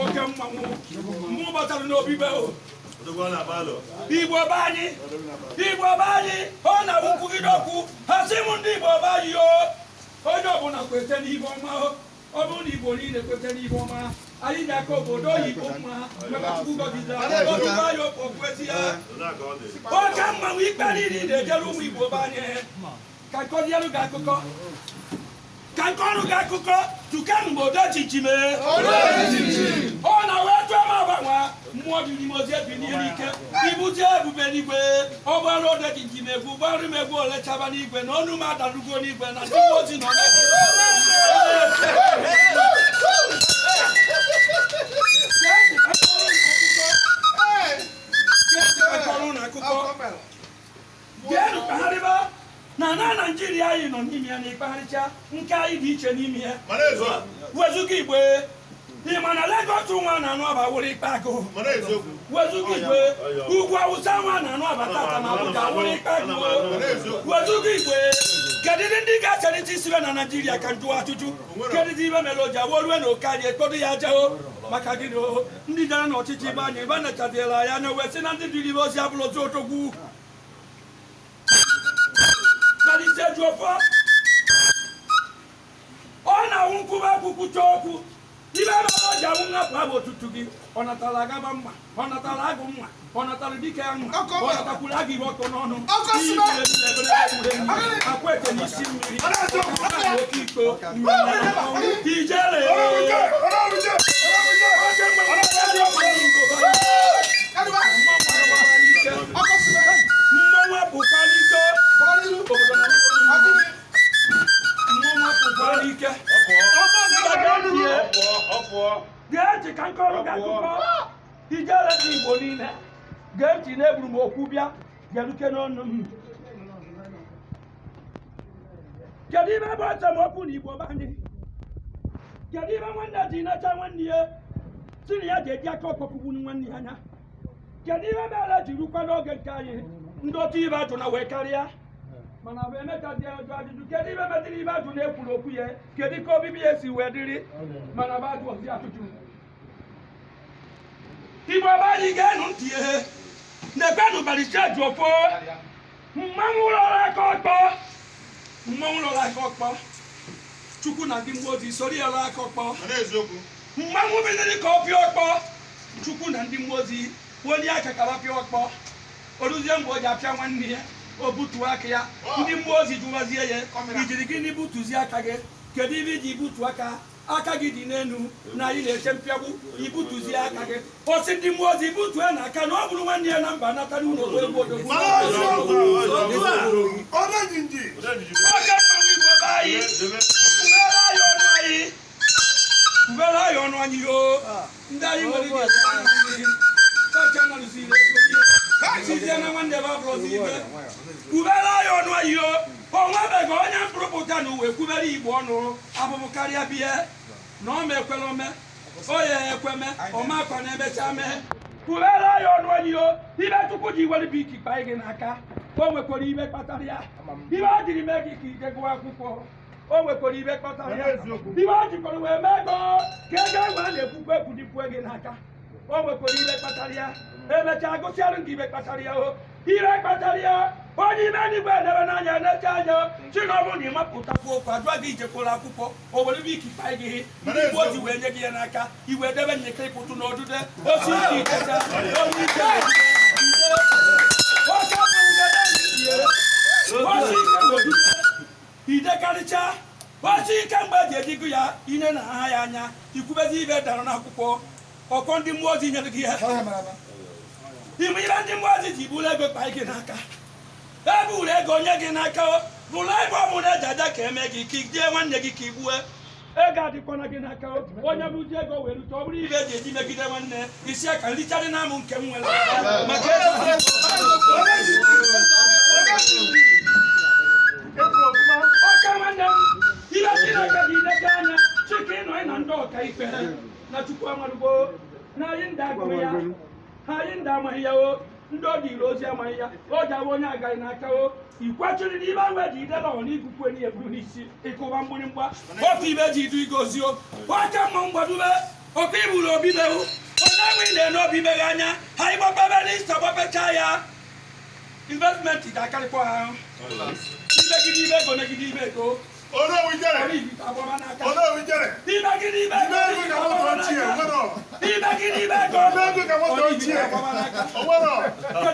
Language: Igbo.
oke mmanwụ mụ batara n'obi be o Igbo be anyị ọ na-abụ nkwugide okwu ha sị m ndị Igbo be anyị o onye ọbụla kwete n'ibe ọma ọ bụrụ na Igbo niile kwete n'ibe ọma anyị ga-aka obodo oyibo mma maka Chukwu gọziza oge anyị okweti ya oke mmanwụ ikpe niile na-ejere ụmụ Igbo be anyị ka nkọzielu gị akụkọ ka nkọrụ gị akụkọ tuke mgbe odo chichi mee ọ na wee tụọ m agbanwe mmụọ dị n'ime ozi ebi n'ihe n'ike ibute ebube n'igwe ọ gbara odo chichi megwu gbarụ m egwu ole chaba n'igwe na ọnụ m adarugo n'igwe na ndị ozi nọ Geenụ kpagharịba na Naijiria anyị nọ n'ime ya na ịkpagharịcha nke anyị dị iche n'ime ya wezuga Igbo ịma na Lagos nwa na-anụ aba wụrụ ikpe agụ wezuga Igbo ugwu Awụsa nwa na-anụ aba tata na Abuja wụrụ ikpe agụ wezuga Igbo kedu ndị ga-acharịta isibe na Naijiria ka njụwa ajụjụ kedu ibe mere o ji awolue na oke anyị ekpodo ya jao maka gịnị ndị jere n'ọchịchị ibe anyị ebe nechadịla ya anya wee sị na ndị dịrị ibe ozi abụrụ ozi otogwu ọ na-awụ nkwụba akwụkwụcha okwu ibe ebe ọ ji awụ nhapụ abụ otutu gị ọ natara agaba mma ọ natara agụ mma ọ natara dike ya mma ọ natakwuru agụ ibe ọkọ n'ọnụ akwa eke n'isi mmiri oke ikpo ijere mmanwụ apụkwa n'ike gee ntị ka nkọrọ gị akụkọ ijere dị Igbo niile gee ntị na eburu m okwu bịa geruke n'ọnụ m kedu ibe bụ esemokwu na Igbo be anyị kedu ibe nwanne ji nacha nwanne ya si na ya ga-eji aka ọkpọkụgbu nwanne ya anya kedu ibe mere ji rukwa n'oge nke anyị ndị otu ibe ajụ na wee karịa mana bụ emechazi ajụ ajụjụ kedu ibe metịrị ibe ajụ na-ekwuru okwu ya kedu ka obibi ya si wee dịrị mana bụ ajụ ozi ajụjụ Igbo be anyị ga-enu ntị ihe na-ekwenụ baricheji ofo mmanwụ lọrọ aka ọkpọ Chukwu na ndị mmụọ ozi soro ya lọrọ aka ọkpọ mmanwụ bidoro ka ọ pịa ọkpọ Chukwu na ndị mmụọ ozi welie aka ka pịa ọkpọ oruzie mgbe o ji apịa nwanne ya o butuo aka ya ndị mmụọ ozi jụwazie ya ijiri gịnị butuzie aka gị kedu ibe iji butu aka gị dị n'elu na anyị na-eche mpịagbu ibutuzie aka gị osi ndị mmụọ ozi ibutue na aka na ọ bụrụ nwanne ya na mba natara ụlọ obodo oke mmanwụ Igbo be anyị kubere anyị ọnụ anyị yoo ndị anyị nwere sizie na nwanne ebe abụrụzi ibe kubere anyị ọnụ anyị yoo onwebeghị onye mpụrụpụta na uwe kwubere Igbo ọnụ abụbụ karịa bie na ọ ma ekwere ome oye ekweme ọmakwa na emecha mee kubere anyị ọnụ anyị yoo ibe Chukwu ji were bụ ikikpe anyị gị n'aka o nwekwara ibe kpatara ya ibe ọ jiri mee gị ka ije gụọ akwụkwọ o nwekwara ibe kpatara ya ibe ọ jikwara wee mee ego ka ego ahụ a na-ekwukwe ekwudipue gị n'aka o nwekwara ibe kpatara ya emechaa gụsịarụ gị ibe kpatara ya ibe kpatara ya onye ime n'igwe edebe n'anya na-eche anya chi na ọ bụrụ na ịmapụtakwu okwu ajụa gị ijekwuru akwụkwọ o were bụ ikikpa gị ndị Igbo ozi wee nye gị ya n'aka iwe edebe nyekere ịpụtụ n'ọdụde osi ike ikecha onye ike idekarịcha osi ike mgbe eji ejigo ya ine na aha ya anya ikwubezi ibe dara n'akwụkwọ ọkọ ndị mmụọ ozi nyere gị ya ime ibe ndị mmụọ ozi ji bụrụ ego kpa gị n'aka ebe uru ego onye gị n'aka bụrụ ebe ọ bụla eji aja ka eme gị ka ijee nwanne gị ka igbue ego adịkwana gị n'aka onye bụji ego were rute ọ bụrụ ibe eji eji megide nwanne isi aka nricharị na amụ nke m nwere maka ọka nwanne m ibe Chineke dị idege anya chike ịnọ na ndị ọka ikpe na Chukwu amarụgo na anyị ndị agụrụ ya ha anyị ndị amaghị ya ndị ọ dịrị ozi amaghị ya o ji abụ onye agaghị n'aka ikwachiri n'ibe ahụ eji idebe ọ na ikuku enyi eburu n'isi ịkụba mgbịrịmgba ofe ibe ji idu igozio aka mma mgbadube opi bulo bibewu ona winde no bibeganya hai baba bani sabo pechaya investment ida kale ko ha ibegidi ibego na gidi ibego Ono we get it. Ono we get it. Ibegidi ibego Ibego ka mo to nchi e wono. Ibegidi ibego Ibego ka mo to nchi e. Wono. Ono